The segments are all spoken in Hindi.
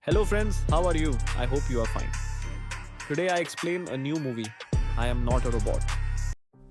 Hello friends, how are you? I hope you are fine. Today I explain a new movie. I am not a robot.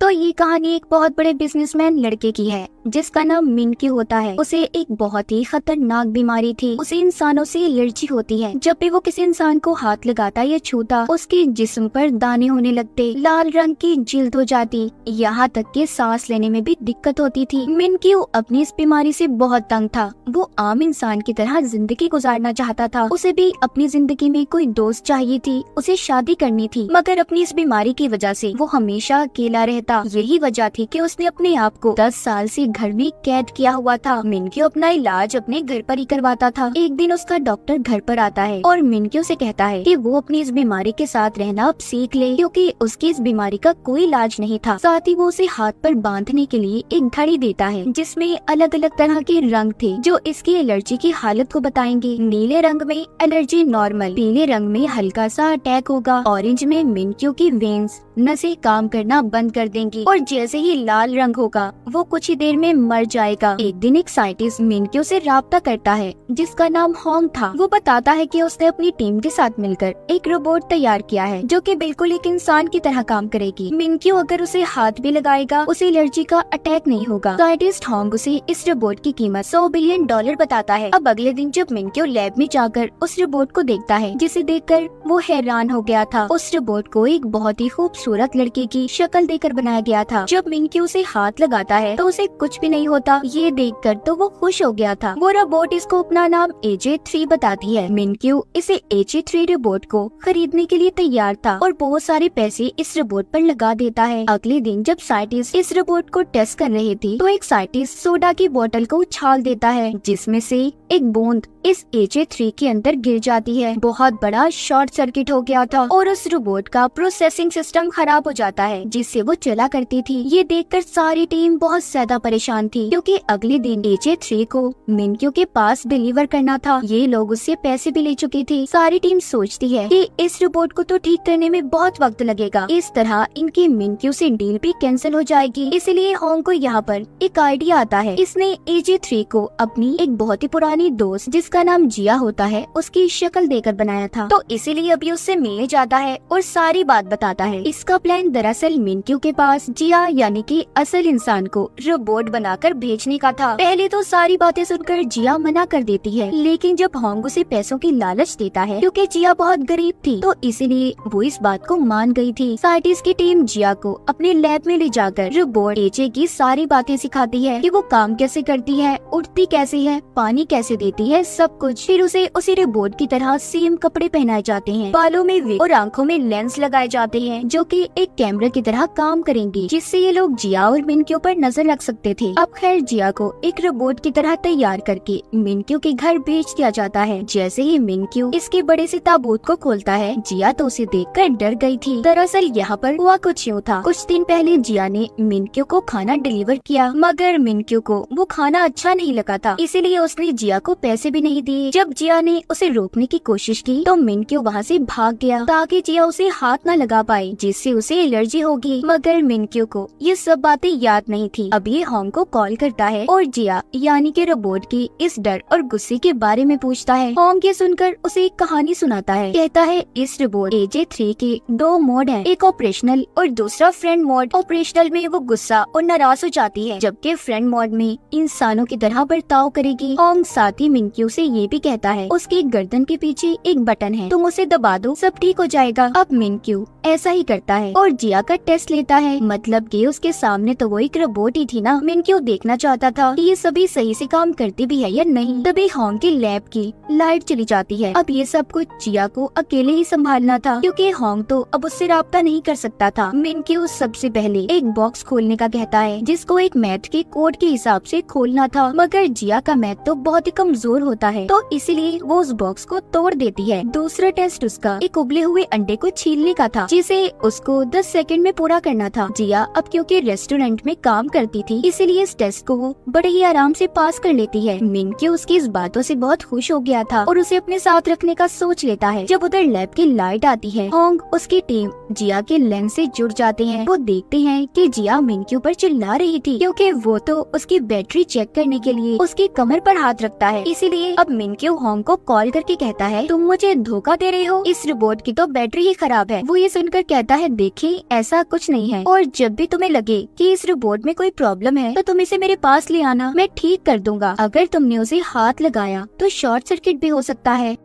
तो ये कहानी एक बहुत बड़े बिजनेसमैन लड़के की है जिसका नाम मिनक्यू होता है। उसे एक बहुत ही खतरनाक बीमारी थी। उसे इंसानों से एलर्जी होती है। जब भी वो किसी इंसान को हाथ लगाता या छूता, उसके जिस्म पर दाने होने लगते, लाल रंग की जिल्द हो जाती, यहाँ तक कि सांस लेने में भी दिक्कत होती थी। मिनक्यू अपनी इस बीमारी से बहुत तंग था। वो आम इंसान की तरह जिंदगी गुजारना चाहता था। उसे भी अपनी जिंदगी में कोई दोस्त चाहिए थी। उसे शादी करनी थी, मगर अपनी इस बीमारी की वजह से वो हमेशा अकेला रहता। यही वजह थी कि उसने अपने आप को 10 साल से घर में कैद किया हुआ था। मिनक्यू अपना इलाज अपने घर पर ही करवाता था। एक दिन उसका डॉक्टर घर पर आता है और मिनक्यू से कहता है कि वो अपनी इस बीमारी के साथ रहना अब सीख ले, क्योंकि उसकी इस बीमारी का कोई इलाज नहीं था। साथ ही वो उसे हाथ पर बांधने के लिए एक घड़ी देता है जिसमें अलग अलग तरह के रंग थे जो इसकी एलर्जी की हालत को बताएंगे। नीले रंग में एलर्जी नॉर्मल, पीले रंग में हल्का सा अटैक होगा, ऑरेंज में मिनक्यू की वेन्स नसें काम करना बंद कर देंगी और जैसे ही लाल रंग होगा वो कुछ ही देर में मर जाएगा। एक दिन एक साइंटिस्ट मिनक्यू से राब्ता करता है जिसका नाम होंग था। वो बताता है कि उसने अपनी टीम के साथ मिलकर एक रोबोट तैयार किया है जो कि बिल्कुल एक इंसान की तरह काम करेगी। मिनक्यू अगर उसे हाथ भी लगाएगा उसे एलर्जी का अटैक नहीं होगा। साइंटिस्ट होंग उसे इस रोबोट की कीमत $100 बिलियन बताता है। अब अगले दिन जब मिनक्यू लैब में जाकर उस रोबोट को देखता है जिसे देखकर वो हैरान हो गया था। उस रोबोट को एक बहुत ही खूबसूरत लड़के की शक्ल देकर बनाया गया था। जब मिनक्यू उसे हाथ लगाता है तो उसे कुछ भी नहीं होता। ये देखकर तो वो खुश हो गया था। वो रोबोट इसको अपना नाम AJ3 बताती है। मिनक्यू इसे AJ3 रोबोट को खरीदने के लिए तैयार था और बहुत सारे पैसे इस रोबोट पर लगा देता है। अगले दिन जब साइंटिस्ट इस रोबोट को टेस्ट कर रहे थे तो एक साइंटिस्ट सोडा की बोतल को उछाल देता है जिसमें से एक बूंद इस AJ3 के अंदर गिर जाती है। बहुत बड़ा शॉर्ट सर्किट हो गया था और उस रोबोट का प्रोसेसिंग सिस्टम खराब हो जाता है जिससे वो चला करती थी। ये देखकर सारी टीम बहुत ज्यादा परेशान थी क्योंकि अगले दिन AJ3 को मिनक्यू के पास डिलीवर करना था। ये लोग उससे पैसे भी ले चुके थे। सारी टीम सोचती है कि इस रोबोट को तो ठीक करने में बहुत वक्त लगेगा, इस तरह इनकी मिनक्यू से डील भी कैंसिल हो जाएगी। इसलिए होंग को यहाँ पर एक आइडिया आता है। इसने AJ3 को अपनी एक बहुत ही पुरानी दोस्त जिसका नाम जिया होता है उसकी शक्ल देकर बनाया था, तो इसीलिए अभी उससे मिलने जाता है और सारी बात बताता है। इसका प्लान दरअसल मिनक्यू के पास जिया यानी कि असल इंसान को रोबोट बनाकर भेजने का था। पहले तो सारी बातें सुनकर जिया मना कर देती है, लेकिन जब होंग उसे पैसों की लालच देता है क्योंकि जिया बहुत गरीब थी तो इसीलिए वो इस बात को मान गई थी। साइंटिस्ट की टीम जिया को अपने लैब में ले जाकर रोबोट AJ की सारी बातें सिखाती है कि वो काम कैसे करती है, उड़ती कैसे है, पानी कैसे देती है, सब कुछ। फिर उसे उसी रोबोट की तरह सेम कपड़े पहनाए जाते हैं, बालों में विग और आंखों में लेंस लगाए जाते हैं जो कि एक कैमरे की तरह काम करेंगी जिससे ये लोग जिया और मिनक्यू पर नजर रख सकते थे। अब खैर जिया को एक रोबोट की तरह तैयार करके मिनक्यू के घर भेज दिया जाता है। जैसे ही मिनक्यू इसके बड़े से ताबूत को खोलता है जिया तो उसे देखकर डर गई थी। दरअसल यहाँ पर हुआ कुछ यूँ था। कुछ दिन पहले जिया ने मिनक्यू को खाना डिलीवर किया मगर मिनक्यू को वो खाना अच्छा नहीं लगा था, इसीलिए उसने जिया को पैसे भी नहीं दिए। जब जिया ने उसे रोकने की कोशिश की तो मिनक्यू वहाँ से भाग गया ताकि जिया उसे हाथ न लगा पाए जिससे उसे एलर्जी होगी। मगर मिनक्यू को ये सब बातें याद नहीं थी। अब ये होंग को कॉल करता है और जिया यानी कि रोबोट की इस डर और गुस्से के बारे में पूछता है। होंग ये सुनकर उसे एक कहानी सुनाता है। कहता है इस रोबोट AJ3 के 2 मोड हैं, एक ऑपरेशनल और दूसरा फ्रेंड मोड। ऑपरेशनल में वो गुस्सा और नाराज हो जाती है जबकि फ्रेंड मोड में इंसानों की तरह बर्ताव करेगी। होंग साथ ही मिनक्यू से ये भी कहता है उसकी गर्दन के पीछे एक बटन है, तुम उसे दबा दो सब ठीक हो जाएगा। अब मिनक्यू ऐसा ही करता है और जिया का टेस्ट लेता है। मतलब कि उसके सामने तो वो एक रोबोट ही थी ना। मिनक्यू देखना चाहता था कि ये सभी सही से काम करती भी है या नहीं। तभी होंग की लैब की लाइट चली जाती है। अब ये सब कुछ जिया को अकेले ही संभालना था क्योंकि होंग तो अब उससे राब्ता नहीं कर सकता था। मिनक्यू सबसे पहले एक बॉक्स खोलने का कहता है जिसको एक मैथ के कोड के हिसाब से खोलना था, मगर जिया का मैथ तो बहुत ही कमजोर होता है तो इसीलिए वो उस बॉक्स को तोड़ देती है। दूसरा टेस्ट उसका एक उबले हुए अंडे को छीलने का था जिसे उसको 10 सेकंड में पूरा करना था। जिया अब क्योंकि रेस्टोरेंट में काम करती थी इसीलिए इस टेस्ट को वो बड़े ही आराम से पास कर लेती है। मिनक्यू उसकी इस बातों से बहुत खुश हो गया था और उसे अपने साथ रखने का सोच लेता है। जब उधर लैब की लाइट आती है होंग उसकी टीम जिया के लेंस से जुड़ जाते हैं। वो देखते हैं कि जिया मिनक्यू पर चिल्ला रही थी क्योंकि वो तो उसकी बैटरी चेक करने के लिए उसकी कमर पर हाथ रखता है, इसीलिए अब मिनक्यू होंग को कॉल करके कहता है तुम मुझे धोखा दे रहे हो, इस रोबोट की तो बैटरी ही खराब है। वो ये सुनकर कहता है देखिए ऐसा कुछ नहीं है, और जब भी तुम्हें लगे कि इस रोबोट में कोई प्रॉब्लम है तो तुम इसे मेरे पास ले आना, मैं ठीक कर दूंगा। अगर तुमने उसे हाथ लगाया तो शॉर्ट सर्किट भी हो सकता है।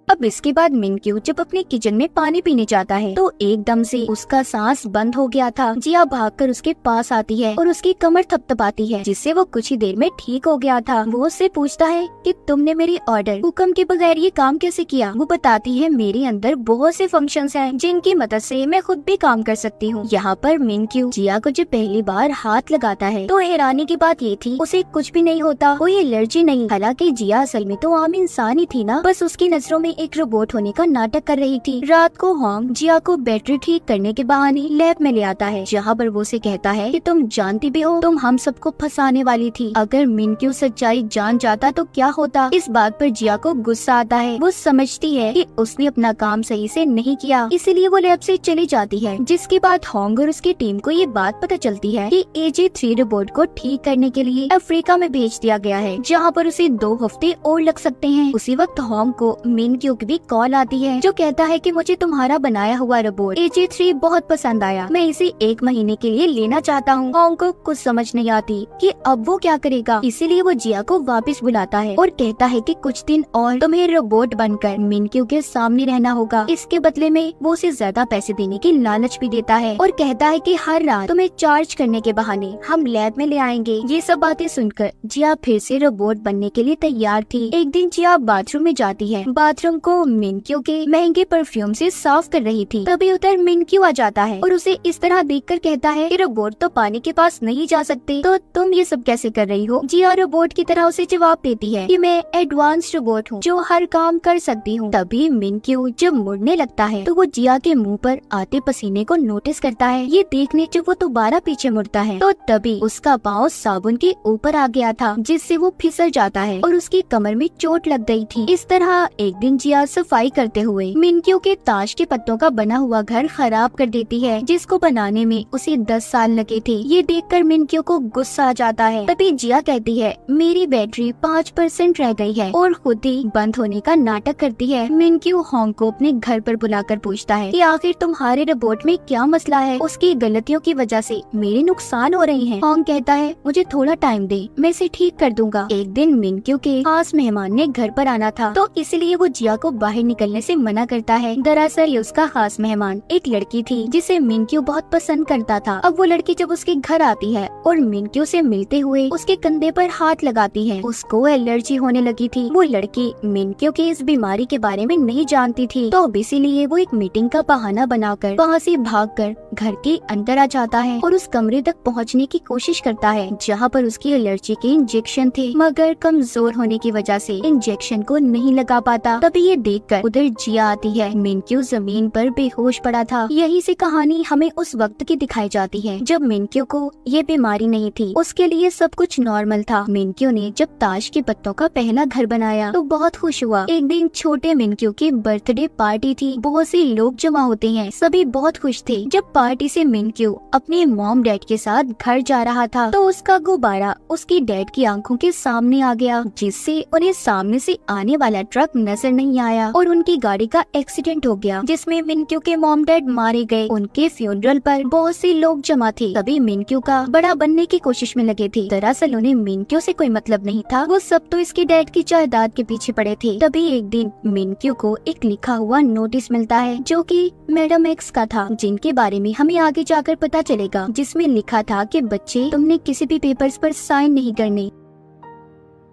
अब इसके बाद मिनक्यू जब अपने किचन में पानी पीने जाता है तो एकदम से उसका सांस बंद हो गया था। जिया भागकर उसके पास आती है और उसकी कमर थपथपाती है, जिससे वो कुछ ही देर में ठीक हो गया था। वो उससे पूछता है कि तुमने मेरी ऑर्डर हुक्म के बगैर ये काम कैसे किया। वो बताती है मेरे अंदर बहुत से फंक्शंस हैं जिनकी मदद से मैं खुद भी काम कर सकती हूँ। यहाँ पर मिनक्यू जिया को जब पहली बार हाथ लगाता है तो हैरानी की बात ये थी उसे कुछ भी नहीं होता, कोई एलर्जी नहीं। हालांकि जिया असल में तो आम इंसान ही थी ना, बस उसकी नजरों में एक रोबोट होने का नाटक कर रही थी। रात को होंग जिया को बैटरी ठीक करने के बहाने लैब में ले आता है, जहाँ पर वो उसे कहता है कि तुम जानती भी हो तुम हम सबको फंसाने वाली थी। अगर मिनक्यू सच्चाई जान जाता तो क्या होता। इस बात पर जिया को गुस्सा आता है। वो समझती है कि उसने अपना काम सही से नहीं किया, इसीलिए वो लैब से चली जाती है। जिसके बाद होंग और उसकी टीम को ये बात पता चलती है कि AJ3 रोबोट को ठीक करने के लिए अफ्रीका में भेज दिया गया है, जहाँ पर उसे 2 हफ्ते और लग सकते हैं। उसी वक्त होंग को मिनक्यू की भी कॉल आती है जो कहता है कि मुझे तुम्हारा बनाया हुआ रोबोट AJ3 बहुत पसंद आया, मैं इसे 1 महीने के लिए लेना चाहता हूँ। होंग को कुछ समझ नहीं आती कि अब वो क्या करेगा, इसीलिए वो जिया को वापस बुलाता है और कहता है कि कुछ दिन और तुम्हें रोबोट बनकर मिनक्यू के सामने रहना होगा। इसके बदले में वो उसे ज्यादा पैसे देने की लालच भी देता है और कहता है कि हर रात तुम्हें चार्ज करने के बहाने हम लैब में ले आएंगे। ये सब बातें सुनकर जिया फिर से रोबोट बनने के लिए तैयार थी। एक दिन जिया बाथरूम में जाती है, बाथरूम को मिनक्यू के महंगे परफ्यूम से साफ कर रही थी। तभी उधर मिनक्यू आ जाता है और उसे इस तरह देखकर कहता है कि रोबोट तो पानी के पास नहीं जा सकते, तो तुम ये सब कैसे कर रही हो। जिया रोबोट की तरह उसे जवाब देती है कि मैं एडवांस रोबोट हूँ जो हर काम कर सकती हूँ। तभी मिनक्यू जब मुड़ने लगता है तो वो जिया के मुंह पर आते पसीने को नोटिस करता है। ये देखने जब वो दोबारा पीछे मुड़ता है तो तभी उसका पाँव साबुन के ऊपर आ गया था, जिससे वो फिसल जाता है और उसकी कमर में चोट लग गई थी। इस तरह एक दिन जिया सफाई करते हुए मिनक्यू के ताश के पत्तों का बना हुआ घर खराब कर देती है, जिसको बनाने में उसे 10 साल लगे थे। ये देखकर मिनक्यू को गुस्सा आ जाता है। तभी जिया कहती है मेरी बैटरी 5% रह गई है और खुद ही बंद होने का नाटक करती है। मिनक्यू होंग को अपने घर पर बुलाकर पूछता है कि आखिर तुम्हारे रोबोट में क्या मसला है, उसकी गलतियों की वजह से मेरे नुकसान हो रहे हैं। होंग कहता है मुझे थोड़ा टाइम दे, मैं इसे ठीक कर दूंगा। एक दिन मिनक्यू के खास मेहमान ने घर पर आना था तो इसलिए वो जिया को बाहर निकलने से मना करता है। दरअसल उसका खास मेहमान एक लड़की थी जिसे मिनक्यू बहुत पसंद करता था। अब वो लड़की जब उसके घर आती है और मिनक्यू से मिलते हुए उसके कंधे पर हाथ लगाती है, उसको एलर्जी होने लगी थी। वो लड़की मिनक्यू की इस बीमारी के बारे में नहीं जानती थी, तो इसीलिए वो एक मीटिंग का बहाना बनाकर वहाँ से भागकर घर के अंदर आ जाता है और उस कमरे तक पहुँचने की कोशिश करता है जहाँ पर उसकी एलर्जी के इंजेक्शन थे, मगर कमजोर होने की वजह से इंजेक्शन को नहीं लगा पाता। तभी ये देखकर उधर जिया आती है। मिनक्यू जमीन पर बेहोश पड़ा था। यही से कहानी हमें उस वक्त की दिखाई जाती है जब मिनक्यू को ये बीमारी नहीं थी, उसके लिए सब कुछ नॉर्मल था। मिनक्यू ने जब ताश के पत्तों का पहला घर बनाया तो बहुत खुश हुआ। एक दिन छोटे मिनक्यू की बर्थडे पार्टी थी, बहुत से लोग जमा होते हैं, सभी बहुत खुश थे। जब पार्टी से मिनक्यू अपने मॉम डैड के साथ घर जा रहा था तो उसका गुब्बारा उसकी डैड की आंखों के सामने आ गया, जिससे उन्हें सामने से आने वाला ट्रक नजर नहीं आया और उनकी गाड़ी का एक्सीडेंट हो गया, जिसमें मिनक्यू के मॉम डैड मारे गए। उनके फ्यूनरल पर बहुत से लोग जमा थे। तभी मिनक्यू का बड़ा बनने की कोशिश में लगे थे। दरअसल उन्हें मिनक्यू से कोई मतलब नहीं था, वो सब तो इसके डैड की जायदाद के पीछे पड़े थे। तभी एक दिन मिनक्यू को एक लिखा हुआ नोटिस मिलता है जो कि मैडम एक्स का था, जिनके बारे में हमें आगे जाकर पता चलेगा, जिसमें लिखा था कि बच्चे तुमने किसी भी पेपर्स पर साइन नहीं करने।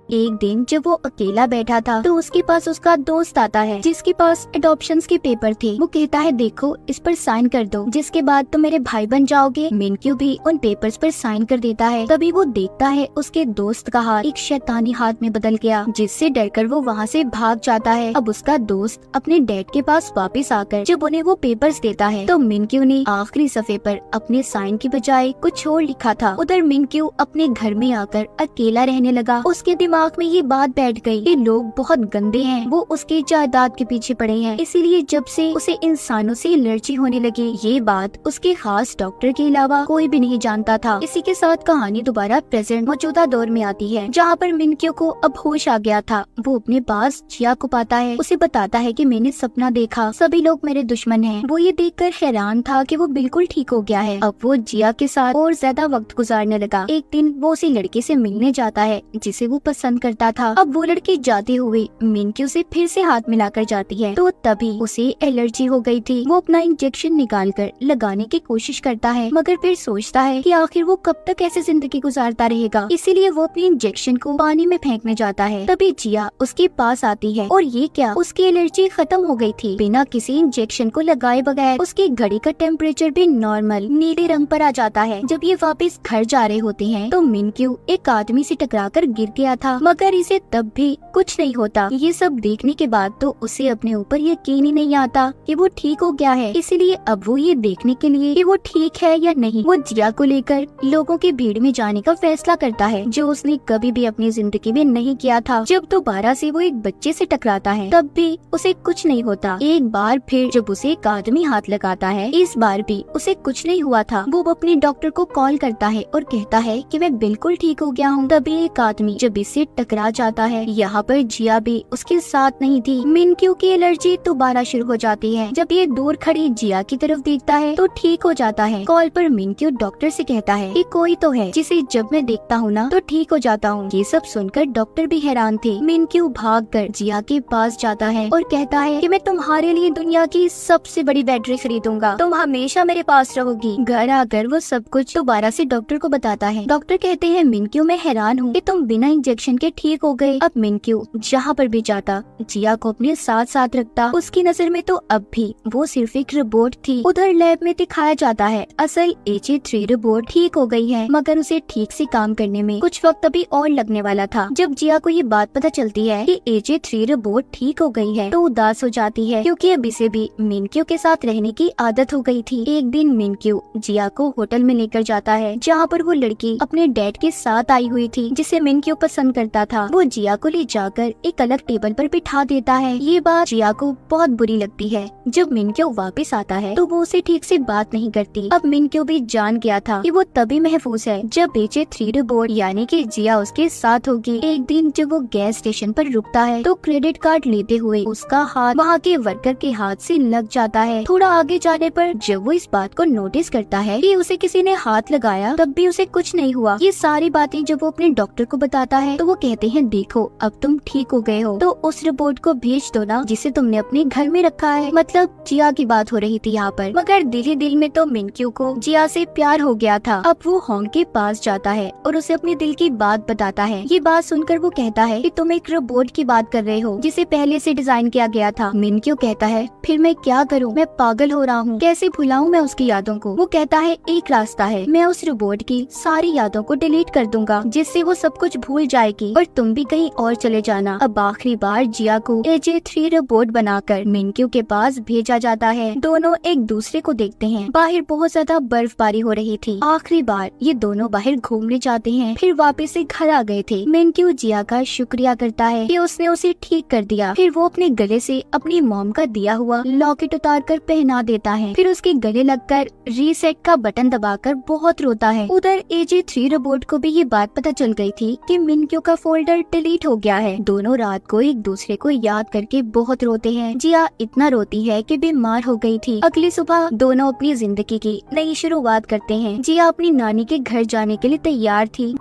एक दिन जब वो अकेला बैठा था तो उसके पास उसका दोस्त आता है जिसके पास एडॉप्शंस के पेपर थे। वो कहता है देखो इस पर साइन कर दो, जिसके बाद तुम मेरे भाई बन जाओगे। मिनक्यू भी उन पेपर्स पर साइन कर देता है। तभी वो देखता है उसके दोस्त का हाथ एक शैतानी हाथ में बदल गया, जिससे डरकर वो वहाँ से भाग जाता है। अब उसका दोस्त अपने डैड के पास वापस आकर जब उन्हें वो पेपर्स देता है तो मिनक्यू ने आखिरी सफ़े पर अपने साइन की बजाय कुछ और लिखा था। उधर मिनक्यू अपने घर में आकर अकेला रहने लगा। उसके दिमाग दिमाग में ये बात बैठ गई कि लोग बहुत गंदे हैं, वो उसकी जायदाद के पीछे पड़े हैं, इसीलिए जब से उसे इंसानों से एलर्जी होने लगी। ये बात उसके खास डॉक्टर के अलावा कोई भी नहीं जानता था। इसी के साथ कहानी दोबारा प्रेजेंट मौजूदा दौर में आती है, जहाँ पर मिनक्यो को अब होश आ गया था। वो अपने पास जिया को पाता है, उसे बताता है कि मैंने सपना देखा, सभी लोग मेरे दुश्मन हैं। वो ये देखकर हैरान था कि वो बिल्कुल ठीक हो गया है। अब वो जिया के साथ और ज्यादा वक्त गुजारने लगा। एक दिन वो उसी लड़के से मिलने जाता है जिसे वो पसंद करता था। अब वो लड़की जाते हुए मिनक्यो से फिर से हाथ मिलाकर जाती है, तो तभी उसे एलर्जी हो गई थी। वो अपना इंजेक्शन निकालकर लगाने की कोशिश करता है, मगर फिर सोचता है कि आखिर वो कब तक ऐसे जिंदगी गुजारता रहेगा, इसीलिए वो अपने इंजेक्शन को पानी में फेंकने जाता है। तभी जिया उसके पास आती है और ये क्या, उसकी एलर्जी खत्म हो गई थी। बिना किसी इंजेक्शन को लगाए बगैर उसकी घड़ी का टेम्परेचर भी नॉर्मल नीले रंग पर आ जाता है। जब ये वापस घर जा रहे होते हैं तो मिनक्यो एक आदमी से टकराकर गिर गया था, मगर इसे तब भी कुछ नहीं होता। ये सब देखने के बाद तो उसे अपने ऊपर यकीन ही नहीं आता कि वो ठीक हो गया है। इसीलिए अब वो ये देखने के लिए कि वो ठीक है या नहीं, वो जिया को लेकर लोगों की भीड़ में जाने का फैसला करता है, जो उसने कभी भी अपनी जिंदगी में नहीं किया था। जब दोबारा से वो एक बच्चे से टकराता है तब भी उसे कुछ नहीं होता। एक बार फिर जब उसे एक आदमी हाथ लगाता है, इस बार भी उसे कुछ नहीं हुआ था। वो अपने डॉक्टर को कॉल करता है और कहता है कि मैं बिल्कुल ठीक हो गया हूँ। तभी एक आदमी जब इससे टकरा जाता है, यहाँ पर जिया भी उसके साथ नहीं थी। मिनक्यो की एलर्जी दोबारा शुरू हो जाती है। जब ये दूर खड़ी जिया की तरफ देखता है तो ठीक हो जाता है। कॉल पर मिनक्यो डॉक्टर से कहता है कि कोई तो है जिसे जब मैं देखता हूँ ना तो ठीक हो जाता हूँ। ये सब सुनकर डॉक्टर भी हैरान थे। मिनक्यो भागकर जिया के पास जाता है और कहता है कि मैं तुम्हारे लिए दुनिया की सबसे बड़ी बैटरी खरीदूंगा, तुम हमेशा मेरे पास रहोगी। घर आकर वो सब कुछ दोबारा से डॉक्टर को बताता है। डॉक्टर कहते हैं मिनक्यो मैं हैरान हूँ कि तुम बिना इंजेक्शन के ठीक हो गए। अब मिनक्यो जहाँ पर भी जाता जिया को अपने साथ साथ रखता। उसकी नजर में तो अब भी वो सिर्फ एक रोबोट थी। उधर लैब में दिखाया जाता है असल AJ3 रोबोट ठीक हो गई है, मगर उसे ठीक से काम करने में कुछ वक्त अभी और लगने वाला था। जब जिया को ये बात पता चलती है कि AJ3 रोबोट ठीक हो गई है तो उदास हो जाती है, क्योंकि अब इसे भी मिनक्यो के साथ रहने की आदत हो गई थी। एक दिन मिनक्यो जिया को होटल में लेकर जाता है, जहाँ पर वो लड़की अपने डैड के साथ आई हुई थी जिसे मिनक्यो पसंद करता था। वो जिया को ले जाकर एक अलग टेबल पर बिठा देता है। ये बात जिया को बहुत बुरी लगती है। जब मिनक्यो वापस आता है तो वो उसे ठीक से बात नहीं करती। अब मिनक्यो भी जान गया था कि वो तभी महफूज है जब AJ3 रोबोट यानी कि जिया उसके साथ होगी। एक दिन जब वो गैस स्टेशन पर रुकता है तो क्रेडिट कार्ड लेते हुए उसका हाथ वहाँ के वर्कर के हाथ से लग जाता है। थोड़ा आगे जाने पर जब वो इस बात को नोटिस करता है कि उसे किसी ने हाथ लगाया तब भी उसे कुछ नहीं हुआ। ये सारी बातें जब वो अपने डॉक्टर को बताता है तो वो कहते हैं देखो अब तुम ठीक हो गए हो तो उस रोबोट को भेज दो ना जिसे तुमने अपने घर में रखा है। मतलब जिया की बात हो रही थी यहाँ पर, मगर दिल ही दिल में तो मिनक्यो को जिया से प्यार हो गया था। अब वो होंग के पास जाता है और उसे अपने दिल की बात बताता है। ये बात सुनकर वो कहता है कि तुम एक रोबोट की बात कर रहे हो जिसे पहले से डिजाइन किया गया था। मिनक्यो कहता है फिर मैं क्या करूँ, मैं पागल हो रहा हूँ, कैसे भुलाऊं मैं उसकी यादों को। वो कहता है एक रास्ता है, मैं उस रोबोट की सारी यादों को डिलीट कर दूंगा जिससे वो सब कुछ भूल जाएगी और तुम भी कहीं और चले जाना। अब आखिरी बार जिया को AJ3 रोबोट बनाकर मिनक्यो के पास भेजा जाता है। दोनों एक दूसरे को देखते हैं। बाहर बहुत ज्यादा बर्फबारी हो रही थी। आखिरी बार ये दोनों बाहर घूमने जाते हैं, फिर वापस से घर आ गए थे। मिनक्यो जिया का शुक्रिया करता है कि उसने उसे ठीक कर दिया। फिर वो अपने गले से अपनी मॉम का दिया हुआ लॉकेट उतार कर पहना देता है। फिर उसके गले लगकर रीसेट का बटन दबाकर बहुत रोता है। उधर AJ3 रोबोट को भी ये बात पता चल गई थी कि मिनक्यो का फोल्डर डिलीट हो गया है। दोनों रात को एक दूसरे को याद करके बहुत रोते हैं। जिया इतना रोती है कि बीमार हो गई थी। अगली सुबह दोनों अपनी जिंदगी की नई शुरुआत करते हैं। जिया अपनी नानी के घर जाने के लिए तैयार थी।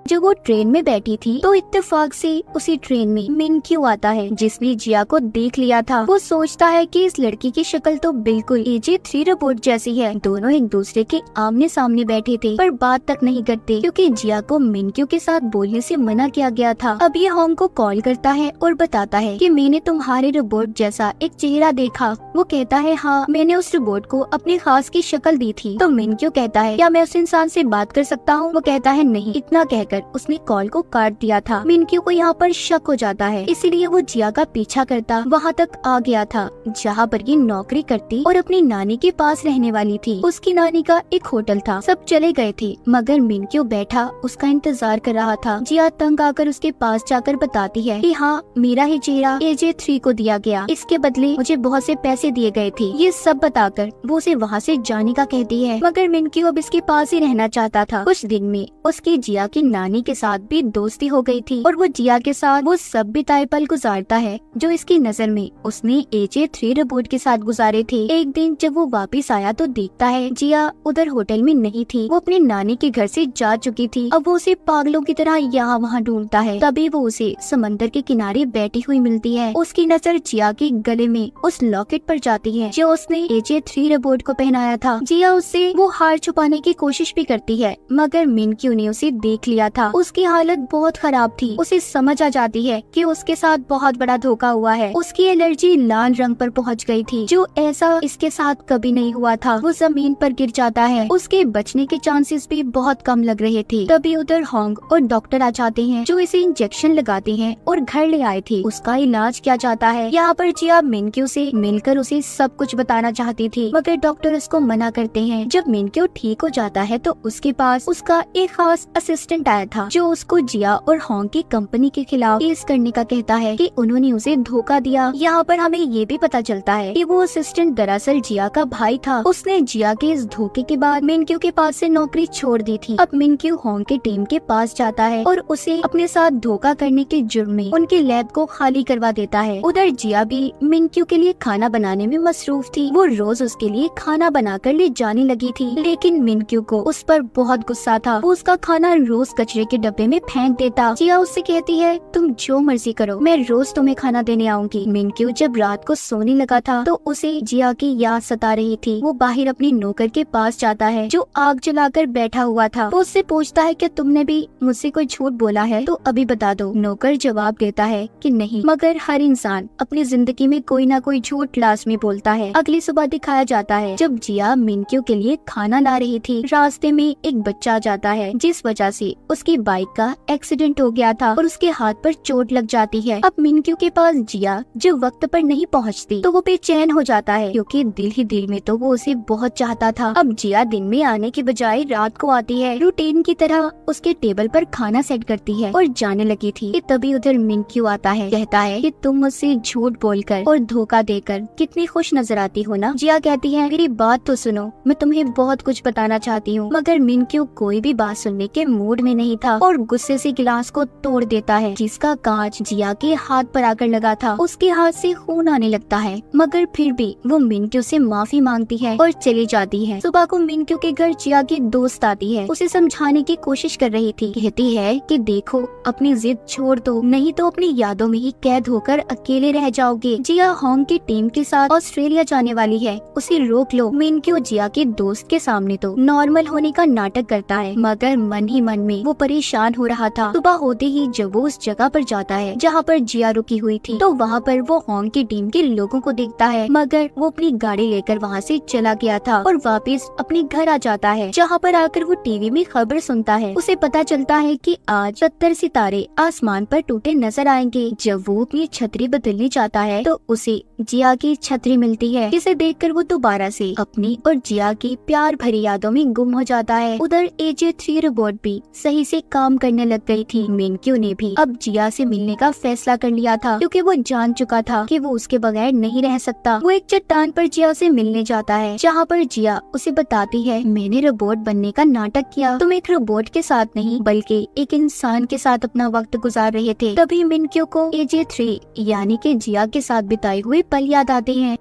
जब वो ट्रेन में बैठी थी तो इत्तेफाक से उसी ट्रेन में मिनक्यो आता है जिसने जिया को देख लिया था। वो सोचता है कि इस लड़की की शक्ल तो बिल्कुल AJ3 रोबोट जैसी है। दोनों एक दूसरे के आमने सामने बैठे थे पर बात तक नहीं करते क्योंकि जिया को मिनक्यो के साथ बोलने से मना किया गया था। अब ये होंग को कॉल करता है और बताता है कि मैंने तुम्हारे रोबोट जैसा एक चेहरा देखा। वो कहता है हाँ, मैंने उस रोबोट को अपने खास की शक्ल दी थी। तो मिनक्यो कहता है क्या मैं उस इंसान से बात कर सकता हूँ? वो कहता है नहीं। इतना कहकर कर उसने कॉल को काट दिया था। मिनक्यू को यहाँ पर शक हो जाता है, इसीलिए वो जिया का पीछा करता वहाँ तक आ गया था जहाँ पर ये नौकरी करती और अपनी नानी के पास रहने वाली थी। उसकी नानी का एक होटल था, सब चले गए थे मगर मिनक्यू बैठा उसका इंतजार कर रहा था। जिया तंग आकर उसके पास जाकर बताती है कि हाँ, मेरा ही चेहरा AJ3 को दिया गया, इसके बदले मुझे बहुत से पैसे दिए गए थे। ये सब बताकर वो उसे वहाँ से जाने का कहती है मगर मिनक्यू अब इसके पास ही रहना चाहता था। कुछ दिन में उसकी जिया की नानी के साथ भी दोस्ती हो गई थी और वो जिया के साथ वो सब बिताए पल गुजारता है जो इसकी नजर में उसने AJ3 रोबोट के साथ गुजारे थे। एक दिन जब वो वापस आया तो देखता है जिया उधर होटल में नहीं थी, वो अपनी नानी के घर से जा चुकी थी। अब वो उसे पागलों की तरह यहाँ वहाँ ढूंढता है। तभी वो उसे समंदर के किनारे बैठी हुई मिलती है। उसकी नजर जिया के गले में उस लॉकेट पर जाती है जो उसने AJ3 रोबोट को पहनाया था। जिया उससे वो हार छुपाने की कोशिश भी करती है मगर मिनक्यू ने उसे देख लिया था। उसकी हालत बहुत खराब थी। उसे समझ आ जाती है कि उसके साथ बहुत बड़ा धोखा हुआ है। उसकी एलर्जी लाल रंग पर पहुंच गई थी, जो ऐसा इसके साथ कभी नहीं हुआ था। वो जमीन पर गिर जाता है। उसके बचने के चांसेस भी बहुत कम लग रहे थे। तभी उधर होंग और डॉक्टर आ जाते हैं जो इसे इंजेक्शन लगाते हैं और घर ले आए थे। उसका इलाज किया जाता है। यहाँ पर जिया मिनक्यू से मिलकर उसे सब कुछ बताना चाहती थी मगर डॉक्टर उसको मना करते हैं। जब मिनक्यू ठीक हो जाता है तो उसके पास उसका एक खास असिस्टेंट आया था जो उसको जिया और होंग की कंपनी के खिलाफ केस करने का कहता है कि उन्होंने उसे धोखा दिया। यहाँ पर हमें ये भी पता चलता है कि वो असिस्टेंट दरअसल जिया का भाई था। उसने जिया के इस धोखे के बाद मिनक्यू के पास से नौकरी छोड़ दी थी। अब मिनक्यू होंग की टीम के पास जाता है और उसे अपने साथ धोखा करने के जुर्म में उनके लैब को खाली करवा देता है। उधर जिया भी मिनक्यू के लिए खाना बनाने में मसरूफ थी। वो रोज उसके लिए खाना बनाकर ले जाने लगी थी लेकिन मिनक्यू को उस पर बहुत गुस्सा था। वो उसका खाना रोज कचरे के डब्बे में फेंक देता। जिया उससे कहती है तुम जो मर्जी करो, मैं रोज तुम्हें खाना देने आऊंगी। मिनक्यू जब रात को सोने लगा था तो उसे जिया की याद सता रही थी। वो बाहर अपनी नौकर के पास जाता है जो आग जलाकर बैठा हुआ था। वो उससे पूछता है कि तुमने भी मुझसे कोई झूठ बोला है तो अभी बता दो। नौकर जवाब देता है कि नहीं, मगर हर इंसान अपनी जिंदगी में कोई ना कोई झूठ लाजमी बोलता है। अगली सुबह दिखाया जाता है जब जिया मिनक्यू के लिए खाना ला रही थी, रास्ते में एक बच्चा आ जाता है जिस वजह से उसकी बाइक का एक्सीडेंट हो गया था और उसके हाथ पर चोट लग जाती है। अब मिनक्यू के पास जिया जब वक्त पर नहीं पहुंचती तो वो बेचैन हो जाता है क्योंकि दिल ही दिल में तो वो उसे बहुत चाहता था। अब जिया दिन में आने की बजाय रात को आती है, रूटीन की तरह उसके टेबल पर खाना सेट करती है और जाने लगी थी कि तभी उधर मिनक्यू आता है, कहता है कि तुम मुझसे झूठ बोलकर और धोखा देकर कितनी खुश नजर आती हो ना। जिया कहती है मेरी बात तो सुनो, मैं तुम्हें बहुत कुछ बताना चाहती हूँ। मगर मिनक्यू कोई भी बात सुनने के मूड में नहीं था और गुस्से से गिलास को तोड़ देता है जिसका कांच जिया के हाथ पर आकर लगा था। उसके हाथ से खून आने लगता है मगर फिर भी वो मिनक्यू से माफी मांगती है और चली जाती है। सुबह को मिनक्यू के घर जिया की दोस्त आती है, उसे समझाने की कोशिश कर रही थी। कहती है कि देखो अपनी जिद छोड़ दो, नहीं तो अपनी यादों में ही कैद होकर अकेले रह जाओगे। जिया होंग की टीम के साथ ऑस्ट्रेलिया जाने वाली है, उसे रोक लो। मिनक्यू जिया के दोस्त के सामने तो नॉर्मल होने का नाटक करता है मगर मन ही मन में वो परेशान हो रहा था। सुबह होते ही जब वो उस जगह पर जाता है जहाँ पर जिया रुकी हुई थी तो वहाँ पर वो होंग की टीम के लोगों को देखता है मगर वो अपनी गाड़ी लेकर वहाँ से चला गया था और वापस अपने घर आ जाता है जहाँ पर आकर वो टीवी में खबर सुनता है। उसे पता चलता है कि आज 70 सितारे आसमान पर टूटे नजर आएंगे। जब वो अपनी छतरी बदलने जाता है तो उसे जिया की छतरी मिलती है जिसे देखकर वो दोबारा से अपनी और जिया की प्यार भरी यादों में गुम हो जाता है। उधर AJ3 रोबोट भी सही से काम करने लग गई थी। मिनक्यू ने भी अब जिया से मिलने का फैसला कर लिया था क्योंकि वो जान चुका था कि वो उसके बगैर नहीं रह सकता। वो एक चट्टान पर जिया से मिलने जाता है जहाँ पर जिया उसे बताती है मैंने रोबोट बनने का नाटक किया, तुम एक रोबोट के साथ नहीं बल्कि एक इंसान के साथ अपना वक्त गुजार रहे थे। तभी मिनक्यू को AJ3 यानी कि जिया के साथ बिताए हुए पल याद आते हैं।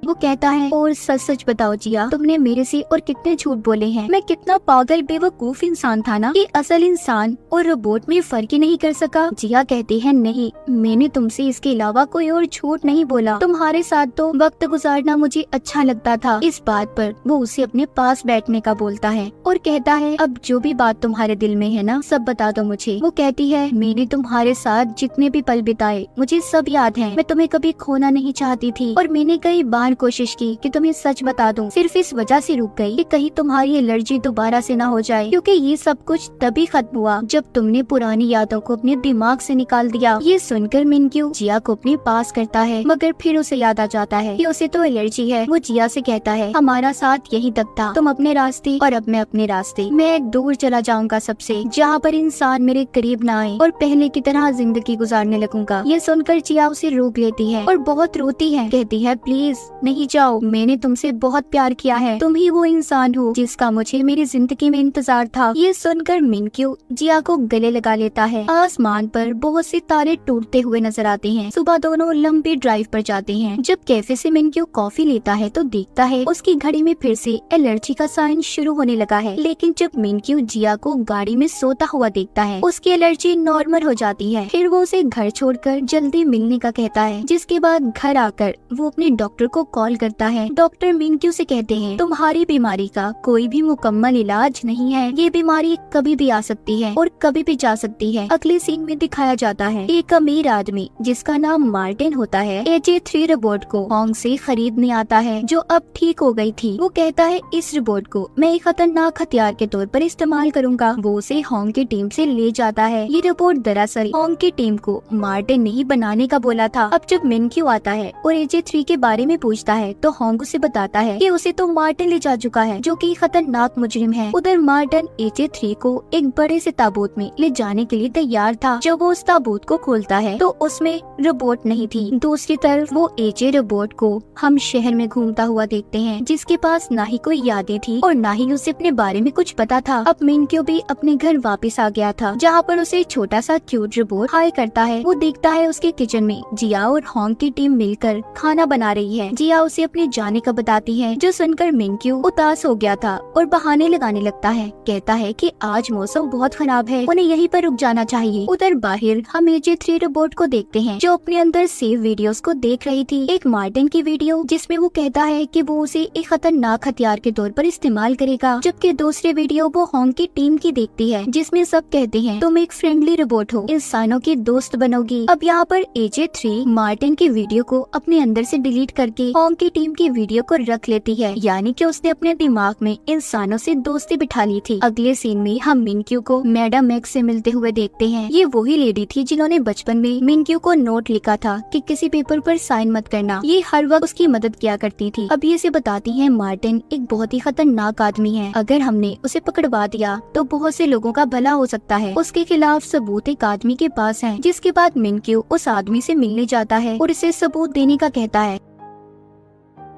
वो कहता है और सच सच बताओ जिया, तुमने मेरे से और कितने झूठ बोले हैं। मैं कितना पागल बेवकूफ इंसान था ना कि असल इंसान और रोबोट में फर्क ही नहीं कर सका। जिया कहती है नहीं, मैंने तुमसे इसके अलावा कोई और झूठ नहीं बोला। तुम्हारे साथ तो वक्त गुजारना मुझे अच्छा लगता था। इस बात पर वो उसे अपने पास बैठने का बोलता है और कहता है अब जो भी बात तुम्हारे दिल में है ना सब बता दो मुझे। वो कहती है मैंने तुम्हारे साथ जितने भी पल बिताए मुझे सब याद है। मैं तुम्हें कभी खोना नहीं चाहती थी और मैंने कई बार कोशिश की कि तुम्हें सच बता दूं, सिर्फ इस वजह से रुक गई कि कहीं तुम्हारी एलर्जी दोबारा से ना हो जाए, क्योंकि ये सब कुछ तभी खत्म हुआ जब तुमने पुरानी यादों को अपने दिमाग से निकाल दिया। ये सुनकर मिनक्यू जिया को अपने पास करता है, मगर फिर उसे याद आ जाता है कि उसे तो एलर्जी है। वो जिया से कहता है, हमारा साथ यहीं तक था, तुम अपने रास्ते और अब मैं अपने रास्ते। मैं दूर चला जाऊंगा सबसे, जहाँ पर इंसान मेरे करीब ना आए, और पहले की तरह जिंदगी गुजारने लगूंगा। ये सुनकर जिया उसे रोक लेती है और बहुत रोती है। कहती है, प्लीज नहीं जाओ, मैंने तुमसे बहुत प्यार किया है, तुम ही वो इंसान हो जिसका मुझे मेरी जिंदगी में इंतजार था। ये सुनकर मिनक्यू जिया को गले लगा लेता है। आसमान पर बहुत से तारे टूटते हुए नजर आते हैं। सुबह दोनों लंबी ड्राइव पर जाते हैं। जब कैफे से मिनक्यू कॉफी लेता है तो देखता है उसकी घड़ी में फिर से एलर्जी का साइन शुरू होने लगा है। लेकिन जब मिनक्यू जिया को गाड़ी में सोता हुआ देखता है, उसकी एलर्जी नॉर्मल हो जाती है। फिर वो उसे घर छोड़कर जल्दी मिलने का कहता है, जिसके बाद घर आकर वो अपने डॉक्टर को कॉल करता है। डॉक्टर मिनक्यू से कहते हैं, तुम्हारी बीमारी का कोई भी मुकम्मल इलाज नहीं है, ये बीमारी कभी भी आ सकती है और कभी भी जा सकती है। अगले सीन में दिखाया जाता है एक अमीर आदमी जिसका नाम मार्टिन होता है AJ3 रोबोट को होंग से खरीदने आता है, जो अब ठीक हो गई थी। वो कहता है, इस रोबोट को मैं एक खतरनाक हथियार के तौर पर इस्तेमाल करूंगा। वो उसे होंग की टीम से ले जाता है। ये रोबोट दरअसल होंग की टीम को मार्टिन ने ही बनाने का बोला था। अब जब मिनक्यू आता है और AJ3 के बारे में पूछता है तो होंग उसे बताता है कि उसे तो मार्टिन ले जा चुका है, जो कि खतरनाक मुजरिम है। उधर मार्टिन AJ3 को एक बड़े से ताबूत में ले जाने के लिए तैयार था। जब वो उस ताबूत को खोलता है तो उसमें रोबोट नहीं थी। दूसरी तरफ वो AJ रोबोट को हम शहर में घूमता हुआ देखते हैं, जिसके पास ना ही कोई यादें थी और ना ही उसे अपने बारे में कुछ पता था। अब मिनक्यू भी अपने घर वापस आ गया था, जहाँ पर उसे छोटा सा क्यूट रोबोट हाय करता है। वो देखता है उसके किचन में जिया और होंग की टीम मिलकर खाना बना रही है। जिया उसे अपने जाने का बताती है, जो सुनकर मिनक्यू उदास हो गया था और बहाने लगाने लगता है। कहता है कि आज मौसम बहुत खराब है, उन्हें यहीं पर रुक जाना चाहिए। उधर बाहर हम AJ3 रोबोट को देखते हैं, जो अपने अंदर सेव वीडियोस को देख रही थी। एक मार्टिन की वीडियो जिसमें वो कहता है कि वो उसे एक खतरनाक हथियार के तौर पर इस्तेमाल करेगा, जबकि दूसरी वीडियो वो होंग की टीम की देखती है, जिसमें सब कहते हैं, तुम एक फ्रेंडली रोबोट हो, इंसानों की दोस्त बनोगी। अब यहाँ पर AJ3 मार्टिन की वीडियो को अपने अंदर से डिलीट करके होंग की टीम की वीडियो को रख लेती है, यानी कि उसने अपने दिमाग में इंसानों से दोस्ती बिठा ली थी। अगले सीन में हम मिनक्यू को मैडम एक्स से मिलते हुए देखते हैं। ये वही लेडी थी जिन्होंने बचपन में मिनक्यू को नोट लिखा था कि किसी पेपर पर साइन मत करना। ये हर वक्त उसकी मदद किया करती थी। अब ये से बताती है, मार्टिन एक बहुत ही खतरनाक आदमी है, अगर हमने उसे पकड़वा दिया तो बहुत से लोगों का भला हो सकता है। उसके खिलाफ सबूत एक आदमी के पास है। जिसके बाद मिनक्यू उस आदमी से मिलने जाता है और इसे सबूत देने का कहता है,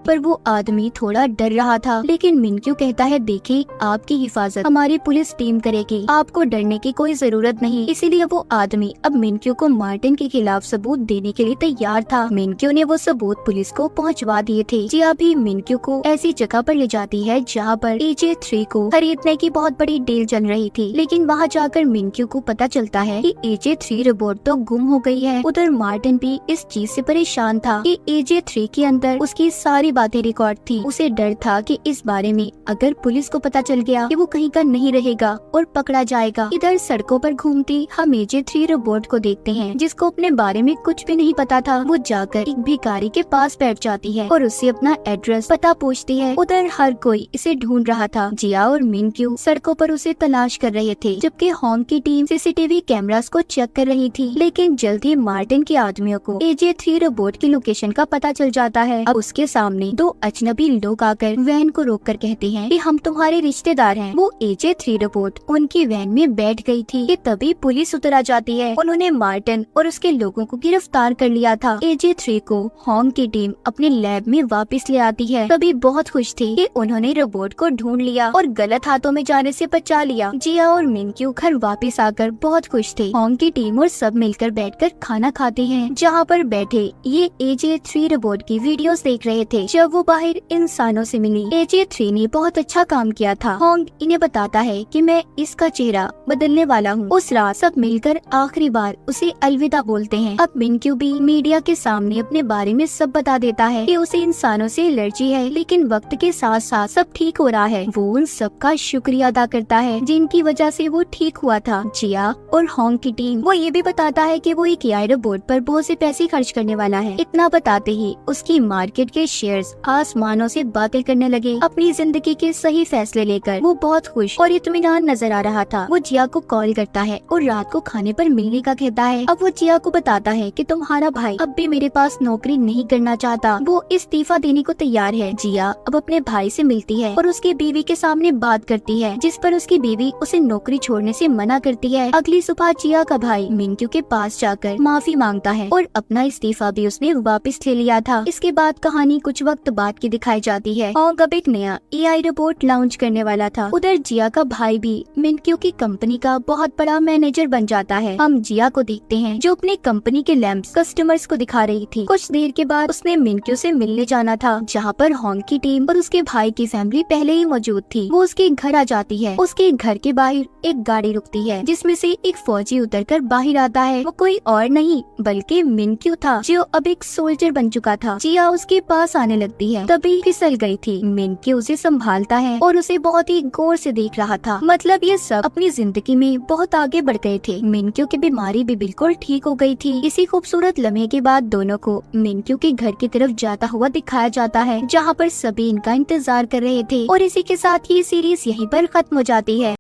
पर वो आदमी थोड़ा डर रहा था। लेकिन मिनक्यू कहता है, देखिए आपकी हिफाजत हमारी पुलिस टीम करेगी, आपको डरने की कोई जरूरत नहीं। इसीलिए वो आदमी अब मिनक्यू को मार्टिन के खिलाफ सबूत देने के लिए तैयार था। मिनक्यू ने वो सबूत पुलिस को पहुंचवा दिए थे। जिया भी मिनक्यू को ऐसी जगह पर ले जाती है जहाँ पर AJ3 को खरीदने की बहुत बड़ी डील चल रही थी। लेकिन वहाँ जाकर मिनक्यू को पता चलता है कि AJ3 रोबोट तो गुम हो गई है। उधर मार्टिन भी इस चीज से परेशान था कि AJ3 के अंदर उसकी सारी बातें रिकॉर्ड थी। उसे डर था कि इस बारे में अगर पुलिस को पता चल गया कि वो कहीं का नहीं रहेगा और पकड़ा जाएगा। इधर सड़कों पर घूमती हम AJ3 रोबोट को देखते हैं, जिसको अपने बारे में कुछ भी नहीं पता था। वो जाकर एक भिखारी के पास बैठ जाती है और उससे अपना एड्रेस पता पूछती है। उधर हर कोई इसे ढूंढ रहा था। जिया और मिनक्यू सड़कों पर उसे तलाश कर रहे थे, जबकि होंग की टीम CCTV कैमरास को चेक कर रही थी। लेकिन जल्द ही मार्टिन के आदमियों को AJ3 रोबोट की लोकेशन का पता चल जाता है। अब उसके सामने दो अजनबी लोग आकर वैन को रोककर कहते हैं कि हम तुम्हारे रिश्तेदार हैं। वो AJ3 रोबोट उनकी वैन में बैठ गई थी कि तभी पुलिस उतर आ जाती है। उन्होंने मार्टिन और उसके लोगों को गिरफ्तार कर लिया था। AJ3 को होंग की टीम अपने लैब में वापस ले आती है। तभी बहुत खुश थी कि उन्होंने रोबोट को ढूंढ लिया और गलत हाथों में जाने से बचा लिया। जिया और मिनक्यू घर वापस आकर बहुत खुश थे। होंग की टीम और सब मिलकर बैठकर खाना खाते हैं, जहाँ पर बैठे ये AJ3 रोबोट की वीडियोस देख रहे थे। जब वो बाहर इंसानों से मिली, AJ3 ने बहुत अच्छा काम किया था। होंग इन्हें बताता है कि मैं इसका चेहरा बदलने वाला हूँ। उस रात सब मिलकर आखिरी बार उसे अलविदा बोलते हैं। अब मिनक्यू भी मीडिया के सामने अपने बारे में सब बता देता है कि उसे इंसानों से एलर्जी है, लेकिन वक्त के साथ साथ सब ठीक हो रहा है। वो उन सबका शुक्रिया अदा करता है जिनकी वजह से वो ठीक हुआ था। जिया और होंग की टीम वो ये भी बताता है कि वो एक AI रोबोट पर बहुत से पैसे खर्च करने वाला है। इतना बताते ही उसकी मार्केट के शेयर इंजीनियर्स आसमानों से बातें करने लगे अपनी जिंदगी के सही फैसले लेकर। वो बहुत खुश और इत्मीनान नजर आ रहा था। वो जिया को कॉल करता है और रात को खाने पर मिलने का कहता है। अब वो जिया को बताता है कि तुम्हारा भाई अब भी मेरे पास नौकरी नहीं करना चाहता, वो इस्तीफा देने को तैयार है। जिया अब अपने भाई से मिलती है और उसकी बीवी के सामने बात करती है, जिस पर उसकी बीवी उसे नौकरी छोड़ने से मना करती है। अगली सुबह जिया का भाई मिंक्यू के पास जाकर माफी मांगता है और अपना इस्तीफा भी उसने वापस ले लिया था। इसके बाद कहानी कुछ वक्त बाद की दिखाई जाती है और अब एक नया AI रोबोट लॉन्च करने वाला था। उधर जिया का भाई भी मिंक्यू की कंपनी का बहुत बड़ा मैनेजर बन जाता है। हम जिया को देखते हैं जो अपनी कंपनी के लैंप्स कस्टमर्स को दिखा रही थी। कुछ देर के बाद उसने मिंक्यू से मिलने जाना था, जहाँ पर हॉन्ग की टीम और उसके भाई की फैमिली पहले ही मौजूद थी। वो उसके घर आ जाती है। उसके घर के बाहर एक गाड़ी रुकती है जिसमें से एक फौजी उतरकर बाहर आता है। वो कोई और नहीं बल्कि मिंक्यू था, जो अब एक सोल्जर बन चुका था। जिया उसके पास आने लगती है, तभी फिसल गई थी। मिंक्यू उसे संभालता है और उसे बहुत ही गौर से देख रहा था। मतलब ये सब अपनी जिंदगी में बहुत आगे बढ़ गए थे। मिंक्यू की बीमारी भी बिल्कुल ठीक हो गई थी। इसी खूबसूरत लम्हे के बाद दोनों को मिंक्यू के घर की तरफ जाता हुआ दिखाया जाता है, जहाँ पर सभी इनका इंतजार कर रहे थे। और इसी के साथ ये सीरीज यहीं पर खत्म हो जाती है।